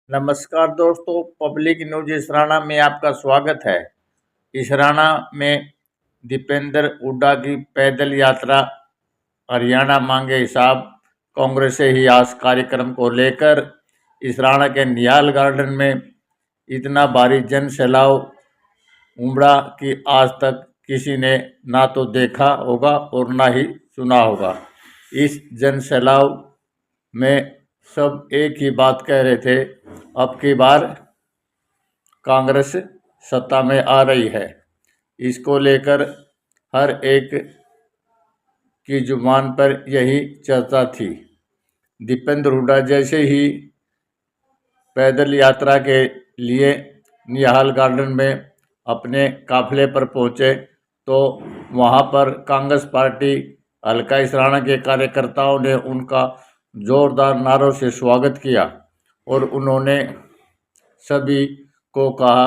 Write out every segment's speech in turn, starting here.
नमस्कार दोस्तों, public news Israna में आपका स्वागत है। इसराना में दीपेंद्र हुड्डा की पैदल यात्रा, हरियाणा मांगे हिसाब, कांग्रेस से ही आस कार्यक्रम को लेकर इसराना के निहाल गार्डन में इतना भारी जन सैलाब उमड़ा कि आज तक किसी ने ना तो देखा होगा और ना ही सुना होगा। इस जन सैलाब में सब एक ही बात कह रहे थे, अब की बार कांग्रेस सत्ता में आ रही है। इसको लेकर हर एक की जुबान पर यही चर्चा थी। दीपेंद्र हुड्डा जैसे ही पैदल यात्रा के लिए निहाल गार्डन में अपने काफिले पर पहुंचे तो वहां पर कांग्रेस पार्टी हल्का इसराना के कार्यकर्ताओं ने उनका जोरदार नारों से स्वागत किया और उन्होंने सभी को कहा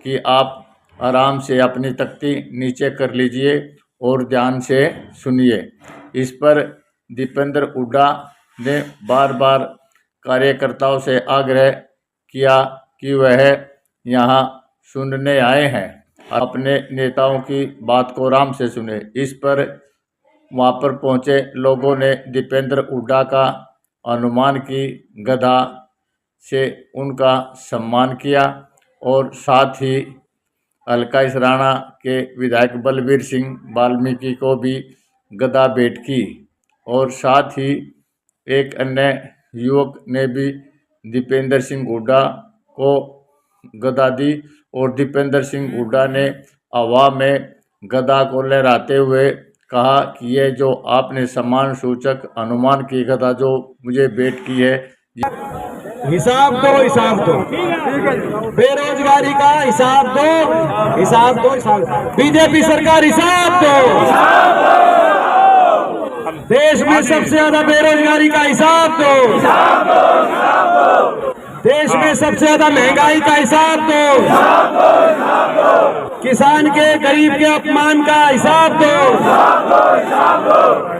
कि आप आराम से अपनी तख्ती नीचे कर लीजिए और ध्यान से सुनिए। इस पर दीपेंद्र हुड्डा ने बार बार कार्यकर्ताओं से आग्रह किया कि वह यहाँ सुनने आए हैं, अपने नेताओं की बात को आराम से सुने। इस पर वहाँ पर पहुँचे लोगों ने दीपेंद्र हुड्डा का हनुमान की गदा से उनका सम्मान किया और साथ ही हल्का इसराना के विधायक बलबीर सिंह वाल्मीकि को भी गदा भेंट की और साथ ही एक अन्य युवक ने भी दीपेंद्र सिंह हुड्डा को गदा दी और दीपेंद्र सिंह हुड्डा ने हवा में गदा को लहराते हुए कहा कि ये जो आपने सम्मान सूचक हनुमान की गदा जो मुझे भेंट की है, हिसाब दो, बेरोजगारी का हिसाब दो, बीजेपी सरकार हिसाब दो, देश में सबसे ज्यादा बेरोजगारी का हिसाब दो, देश में सबसे ज्यादा महंगाई का हिसाब दो, किसान के गरीब के अपमान का हिसाब दो,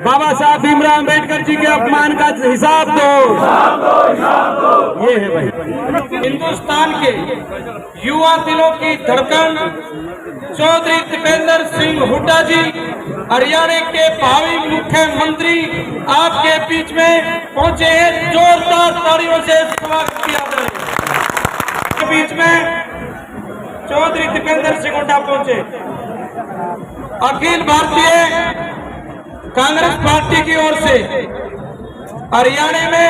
बाबा साहब भीमराव अम्बेडकर जी के अपमान का हिसाब दो। ये है भाई हिंदुस्तान के युवा दिलों की धड़कन चौधरी दीपेंद्र सिंह हुड्डा जी, हरियाणा के भावी मुख्यमंत्री आपके बीच में पहुंचे हैं। जोरदार तालियों से स्वागत किया जाए। के बीच में चौधरी दीपेंद्र सिंह हुड्डा पहुंचे। अखिल भारतीय कांग्रेस पार्टी की ओर से हरियाणा में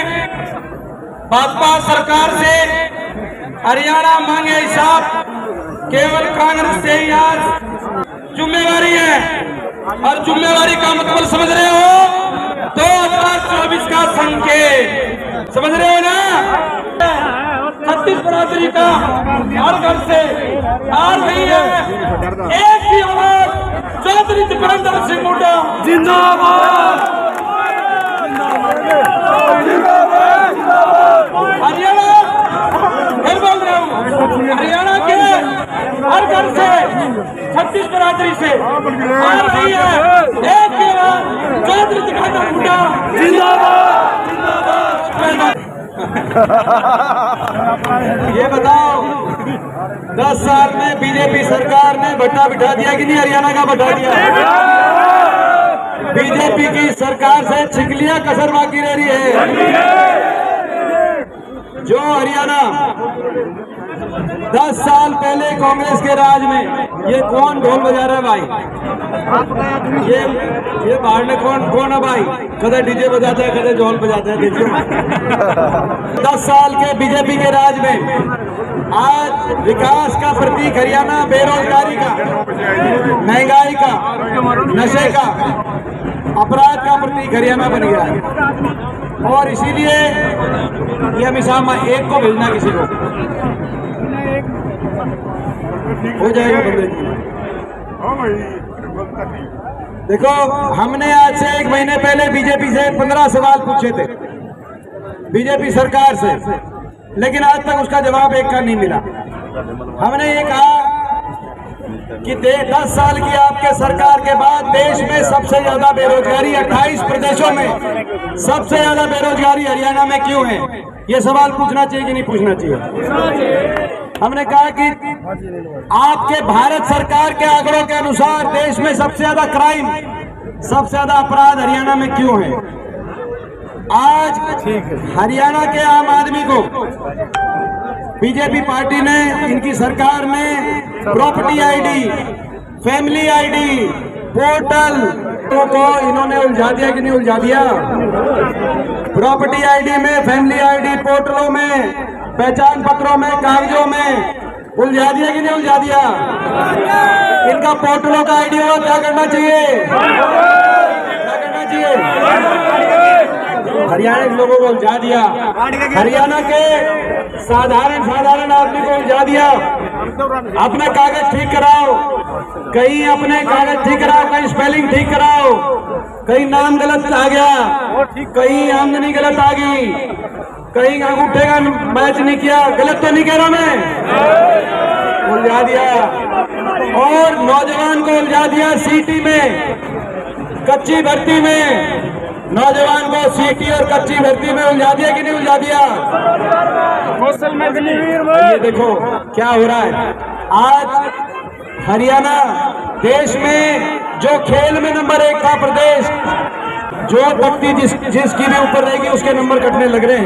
भाजपा सरकार से हरियाणा मांगे हिसाब केवल कांग्रेस से ही आज जिम्मेवारी है। और जिम्मेवारी का मतलब समझ रहे हो? 2024 का संकेत समझ रहे हो ना? 36 बरादरी का हर घर से आ रही है एक ही आवाज, चौधरी दीपेंद्र सिंह हुड्डा जिंदाबाद। हरियाणा फिर बोल रहा हूँ, हरियाणा के हर घर से 36 बरादरी से आ रही है एक ही आवाज, चौधरी दीपेंद्र हुड्डा जिंदाबाद। ये बताओ 10 साल में बीजेपी सरकार ने भट्टा बिठा दिया कि नहीं? हरियाणा का भट्टा दिया। बीजेपी की सरकार से छिकलियां कसर बाकी रह रही है। जो हरियाणा 10 साल पहले कांग्रेस के राज में, ये कौन ढोल बजा रहा है भाई? ये बाहर में कौन है भाई? कदे डीजे बजाता है, कदे ढोल बजाता है। देखिए 10 साल के बीजेपी के राज में आज विकास का प्रतीक हरियाणा बेरोजगारी का, महंगाई का, नशे का, अपराध का प्रतीक हरियाणा बन गया है। और इसीलिए ये हमेशा एक को भेजना, किसी को हो जाएगा बंदे। देखो, हमने आज से 1 महीने पहले बीजेपी से 15 सवाल पूछे थे बीजेपी सरकार से, लेकिन आज तक उसका जवाब एक का नहीं मिला। हमने ये कहा कि 10 साल की आपके सरकार के बाद देश में सबसे ज्यादा बेरोजगारी 28 प्रदेशों में सबसे ज्यादा बेरोजगारी हरियाणा में क्यों है? ये सवाल पूछना चाहिए कि नहीं पूछना चाहिए? हमने कहा कि आपके भारत सरकार के आंकड़ों के अनुसार देश में सबसे ज्यादा क्राइम, सबसे ज्यादा अपराध हरियाणा में क्यों है? आज हरियाणा के आम आदमी को बीजेपी पार्टी ने, इनकी सरकार ने property ID, family ID, portal को इन्होंने उलझा दिया कि नहीं उलझा दिया? प्रॉपर्टी आईडी में, फैमिली आईडी, पोर्टलों में, पहचान पत्रों में, कागजों में उलझा दिया कि नहीं उलझा दिया? इनका पोर्टलों का आईडी होगा, क्या करना चाहिए? क्या करना चाहिए? हरियाणा के लोगों को उलझा दिया, हरियाणा के साधारण आदमी को उलझा दिया। अपने कागज ठीक कराओ, कहीं अपने कागज ठीक कराओ, कहीं स्पेलिंग ठीक कराओ, कहीं नाम गलत आ गया, कहीं आमदनी गलत आ गई, कहीं अंगूठे का मैच नहीं किया, गलत तो नहीं कह रहा मैं, उलझा दिया। और नौजवान को उलझा दिया सीटी में, कच्ची भर्ती में, नौजवान को सीटी और कच्ची भर्ती में उलझा दिया कि नहीं उलझा दिया? ये देखो क्या हो रहा है आज हरियाणा देश में जो खेल में नंबर 1 का प्रदेश, जो व्यक्ति जिसकी भी ऊपर रहेगी उसके नंबर कटने लग रहे हैं।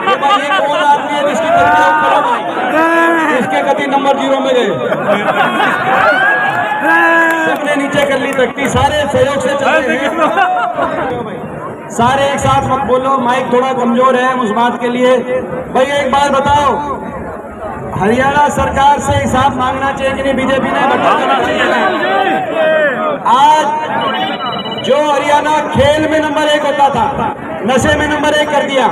ये कौन आदमी है जिसकी कत्ती ऊपर है? इसके कति नंबर 0 में गए, सबने नीचे कर ली तख्ती, सारे सहयोग से चल रहे हैं। सारे एक साथ मत बोलो, माइक थोड़ा कमजोर है उस बात के लिए। भाई एक बात बताओ, हरियाणा सरकार से हिसाब मांगना चाहिए कि नहीं? बीजेपी ने बताना चाहिए। आज जो हरियाणा खेल में नंबर 1 होता था, नशे में नंबर 1 कर दिया।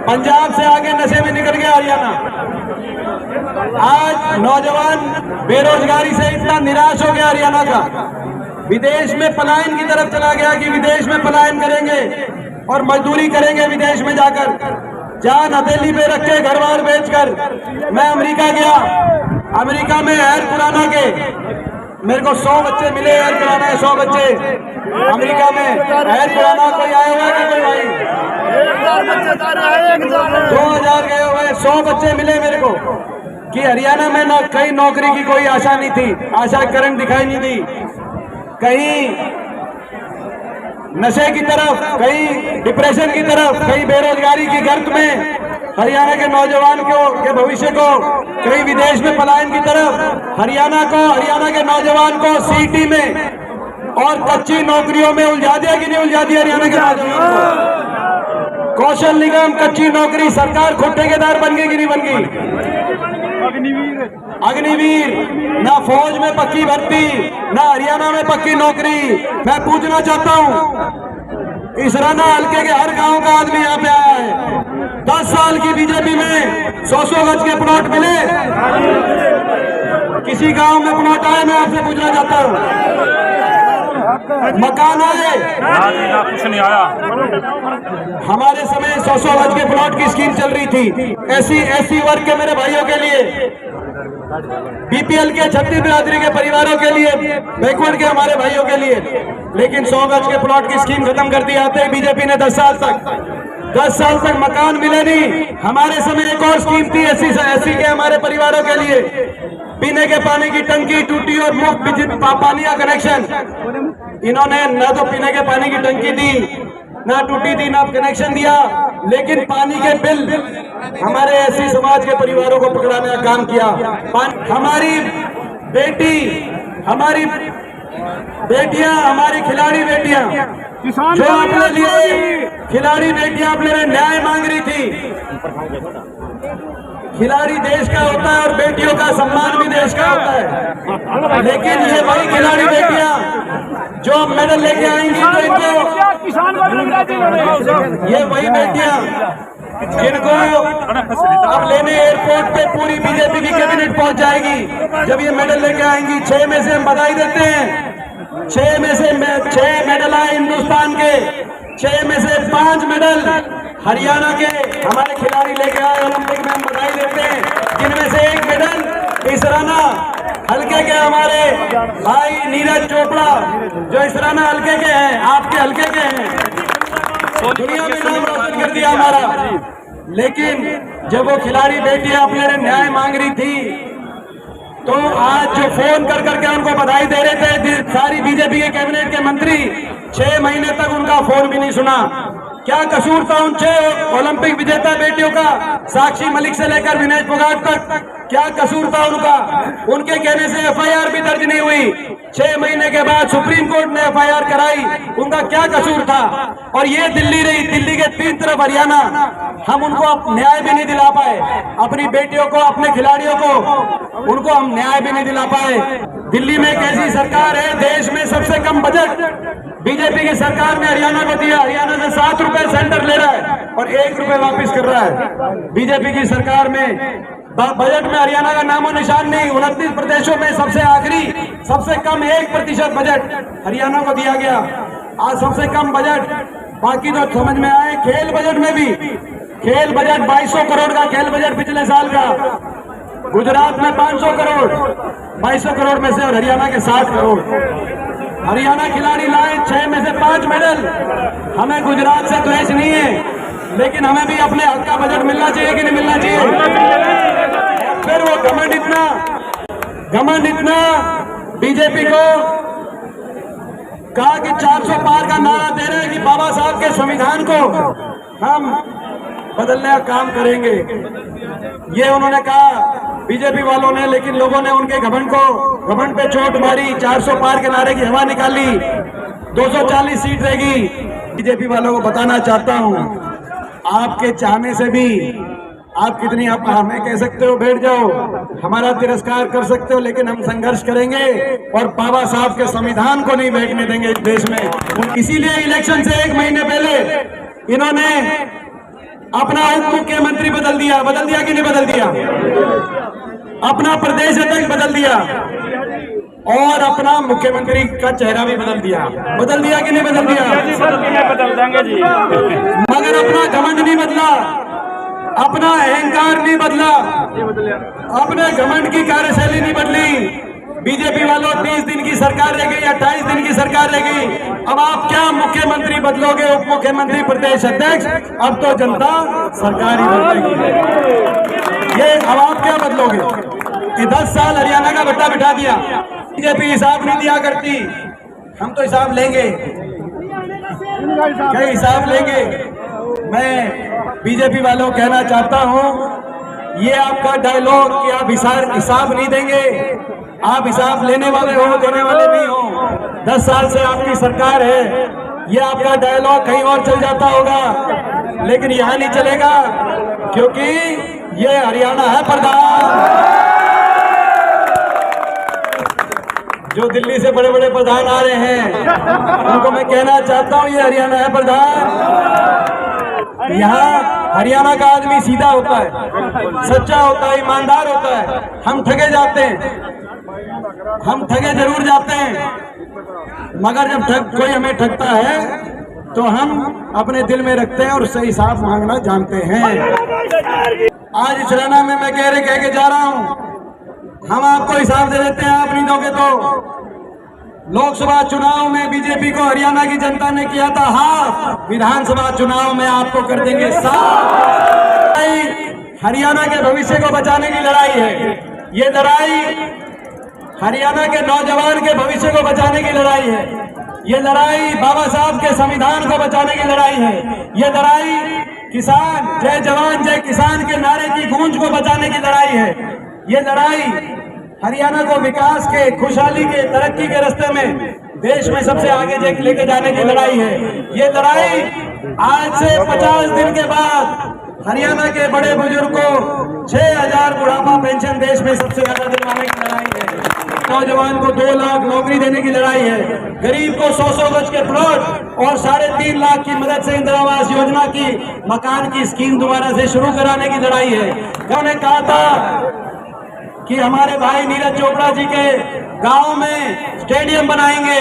पंजाब से आगे नशे में निकल गया हरियाणा। आज नौजवान बेरोजगारी से इतना निराश हो गया हरियाणा का, विदेश में पलायन की तरफ चला गया कि विदेश में पलायन करेंगे और मजदूरी करेंगे विदेश में जाकर, जान हथेली पे रख के घर बार बेचकर। मैं अमेरिका गया, अमेरिका में एयर खुराना के मेरे को 100 बच्चे मिले, एयर खुराना के 100 बच्चे अमेरिका में। एयर खुराना कोई आया हुआ कि कोई भाई? 2000 गए हुए, 100 बच्चे मिले मेरे को कि हरियाणा में ना कहीं नौकरी की कोई आशा नहीं थी, आशा करंट दिखाई नहीं दी, कहीं नशे की तरफ, कहीं डिप्रेशन की तरफ, कहीं बेरोजगारी की गर्त में हरियाणा के नौजवान के भविष्य को, कहीं विदेश में पलायन की तरफ हरियाणा के नौजवान को सीटी में और कच्ची नौकरियों में उलझा दिया कि नहीं उलझा दिया? हरियाणा के नौजवान को कौशल निगम, कच्ची नौकरी, सरकार खुद ठेकेदार बन गई कि नहीं बन गई? अग्निवीर, ना फौज में पक्की भर्ती, ना हरियाणा में पक्की नौकरी। मैं पूछना चाहता हूं, इस राना हल्के के हर गांव का आदमी यहाँ पे आया है। 10 साल की बीजेपी में 100 गज के प्लॉट मिले? किसी गांव में प्लॉट आए? मैं आपसे पूछना चाहता हूं, मकान आए? कुछ नहीं आया। हमारे समय 100 गज के प्लॉट की स्कीम चल रही थी, एससी वर्ग के मेरे भाइयों के लिए, बीपीएल के छत्तीस बिरादरी के परिवारों के लिए, बैकवर्ड के हमारे भाइयों के लिए। लेकिन 100 गज के प्लॉट की स्कीम खत्म कर दी आते बीजेपी ने। 10 साल तक मकान मिले नहीं। हमारे समय एक और स्कीम थी एससी के हमारे परिवारों के लिए, पीने के पानी की टंकी टूटी और मुफ्त पानी का कनेक्शन। इन्होंने न तो पीने के पानी की टंकी दी, ना टूटी थी, ना कनेक्शन दिया, लेकिन पानी के बिल हमारे एससी समाज के परिवारों को पकड़ाने का काम किया। हमारी बेटियां, हमारी खिलाड़ी बेटियां, जो अपने लिए खिलाड़ी बेटियां अपने लिए न्याय मांग रही थी। खिलाड़ी देश का होता है और बेटियों का सम्मान भी देश का होता है, लेकिन ये वही खिलाड़ी बेटियां जो मेडल लेके आएंगी तो इनको, ये वही बेटियां जिनको अब लेने एयरपोर्ट पे पूरी बीजेपी की कैबिनेट पहुंच जाएगी जब ये मेडल लेके आएंगी। 6 में से हम बधाई देते हैं, 6 में से 6 मेडल आए हिंदुस्तान के, 6 में से 5 मेडल हरियाणा के हमारे खिलाड़ी लेके आए ओलंपिक में, हम बधाई देते हैं। जिनमें से 1 मेडल इसराना हल्के के हमारे भाई नीरज चोपड़ा जो इसराना हल्के के हैं, आपके हल्के के हैं, दुनिया में नाम रोशन कर दिया हमारा। लेकिन जब वो खिलाड़ी बेटियां अपने लिए न्याय मांग रही थी तो आज जो फोन कर करके उनको बधाई दे रहे थे सारी बीजेपी के कैबिनेट के मंत्री, 6 महीने तक उनका फोन भी नहीं सुना। क्या कसूर था उन 6 ओलंपिक विजेता बेटियों का, साक्षी मलिक से लेकर विनेश फोगाट तक, क्या कसूर था उनका? उनके कहने से एफआईआर भी दर्ज नहीं हुई। 6 महीने के बाद सुप्रीम कोर्ट ने एफआईआर कराई, उनका क्या कसूर था? और ये दिल्ली रही, दिल्ली के 3 तरफ हरियाणा, हम उनको न्याय भी नहीं दिला पाए। अपनी बेटियों को, अपने खिलाड़ियों को, उनको हम न्याय भी नहीं दिला पाए। दिल्ली में कैसी सरकार है? देश में सबसे कम बजट बीजेपी की सरकार ने हरियाणा को दिया। हरियाणा से 7 रुपए सेंटर ले रहा है और 1 रुपए वापिस कर रहा है। बीजेपी की सरकार में बजट में हरियाणा का नामो निशान नहीं। 29 प्रदेशों में सबसे आखिरी, सबसे कम 1% बजट हरियाणा को दिया गया। आज सबसे कम बजट। बाकी जो समझ में आए, खेल बजट में भी, खेल बजट 2200 करोड़ का खेल बजट पिछले साल का, गुजरात में 500 करोड़, 2200 करोड़ में से, और हरियाणा के 60 करोड़। हरियाणा खिलाड़ी लाए 6 में से 5 मेडल। हमें गुजरात से द्वेष नहीं है, लेकिन हमें भी अपने हक का बजट मिलना चाहिए कि नहीं मिलना चाहिए? फिर वो घमंड इतना बीजेपी को कहा कि 400 पार का नारा दे रहे हैं कि बाबा साहब के संविधान को हम बदलने का काम करेंगे। ये उन्होंने कहा बीजेपी वालों ने, लेकिन लोगों ने उनके घमंड पे चोट मारी। 400 पार के नारे की हवा निकाली। 240 सीट रहेगी। बीजेपी वालों को बताना चाहता हूं, आपके चाहने से भी आप कितनी, आप हमें कह सकते हो बैठ जाओ, हमारा तिरस्कार कर सकते हो, लेकिन हम संघर्ष करेंगे और बाबा साहब के संविधान को नहीं बैठने देंगे इस देश में। इसीलिए इलेक्शन से 1 महीने पहले इन्होंने अपना उप मुख्यमंत्री बदल दिया कि नहीं बदल दिया? अपना प्रदेश अध्यक्ष बदल दिया और अपना मुख्यमंत्री का चेहरा भी बदल दिया कि नहीं बदल दिया? बदल देंगे जी। मगर अपना घमंड नहीं बदला, अपना अहंकार नहीं बदला, अपने घमंड की कार्यशैली नहीं बदली। बीजेपी वालों 30 दिन की सरकार रह गई, 28 दिन की सरकार रह गई। अब आप क्या मुख्यमंत्री बदलोगे, उप मुख्यमंत्री, प्रदेश अध्यक्ष? अब तो जनता सरकार ही बदलेगी। ये अब आप क्या बदलोगे कि 10 साल हरियाणा का बट्टा बिठा दिया? बीजेपी हिसाब नहीं दिया करती, हम तो हिसाब लेंगे। क्या हिसाब लेंगे? मैं बीजेपी वालों को कहना चाहता हूं, ये आपका डायलॉग कि आप हिसाब नहीं देंगे, आप हिसाब लेने वाले हो, देने वाले नहीं हो। 10 साल से आपकी सरकार है, ये आपका डायलॉग कहीं और चल जाता होगा, लेकिन यहाँ नहीं चलेगा, क्योंकि ये हरियाणा है प्रधान। जो दिल्ली से बड़े बड़े प्रधान आ रहे हैं, उनको मैं कहना चाहता हूँ, ये हरियाणा है प्रधान। यहाँ हरियाणा का आदमी सीधा होता है, सच्चा होता है, ईमानदार होता है। हम ठगे जाते हैं, हम ठगे जरूर जाते हैं, मगर जब कोई हमें ठगता है तो हम अपने दिल में रखते हैं और उससे हिसाब मांगना जानते हैं। आज इसराना में मैं कह के जा रहा हूँ, हम आपको हिसाब दे देते हैं, आप नहीं दोगे तो। लोकसभा चुनाव में बीजेपी को हरियाणा की जनता ने किया था हाफ, विधानसभा चुनाव में आपको कर देंगे साफ। हरियाणा के भविष्य को बचाने की लड़ाई है ये। लड़ाई हरियाणा के नौजवान के भविष्य को बचाने की लड़ाई है। ये लड़ाई बाबा साहब के संविधान को बचाने की लड़ाई है। ये लड़ाई किसान, जय जवान जय किसान के नारे की गूंज को बचाने की लड़ाई है। ये लड़ाई हरियाणा को विकास के, खुशहाली के, तरक्की के रास्ते में देश में सबसे आगे लेके जाने की लड़ाई है। ये लड़ाई आज से 50 दिन के बाद हरियाणा के बड़े बुजुर्ग को 6000 बुढ़ापा पेंशन देश में सबसे ज्यादा दिलवाने की लड़ाई है। नौजवान को 2 लाख नौकरी देने की लड़ाई है। गरीब को 100 गज के प्लॉट और 3.5 लाख की मदद से इंदिरा आवास योजना की मकान की स्कीम दोबारा से शुरू कराने की लड़ाई है। उन्होंने कहा था कि हमारे भाई नीरज चोपड़ा जी के गांव में स्टेडियम बनाएंगे।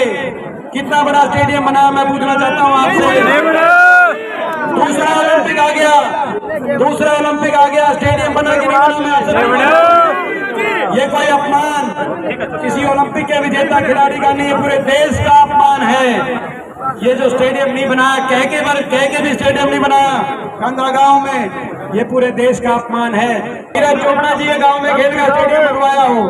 कितना बड़ा स्टेडियम बना, मैं पूछना चाहता हूं आपसे। दूसरा ओलंपिक आ गया, स्टेडियम बना कि नहीं बना? मैं आपसे ये कोई अपमान किसी ओलंपिक के विजेता खिलाड़ी का नहीं, पूरे देश का अपमान है। ये जो स्टेडियम नहीं बनाया, कह के भी स्टेडियम नहीं बनाया कंधा गांव में, ये पूरे देश का अपमान है। नीरज चोपड़ा जी ये गांव में खेल का स्टेडियम बनवाया हो।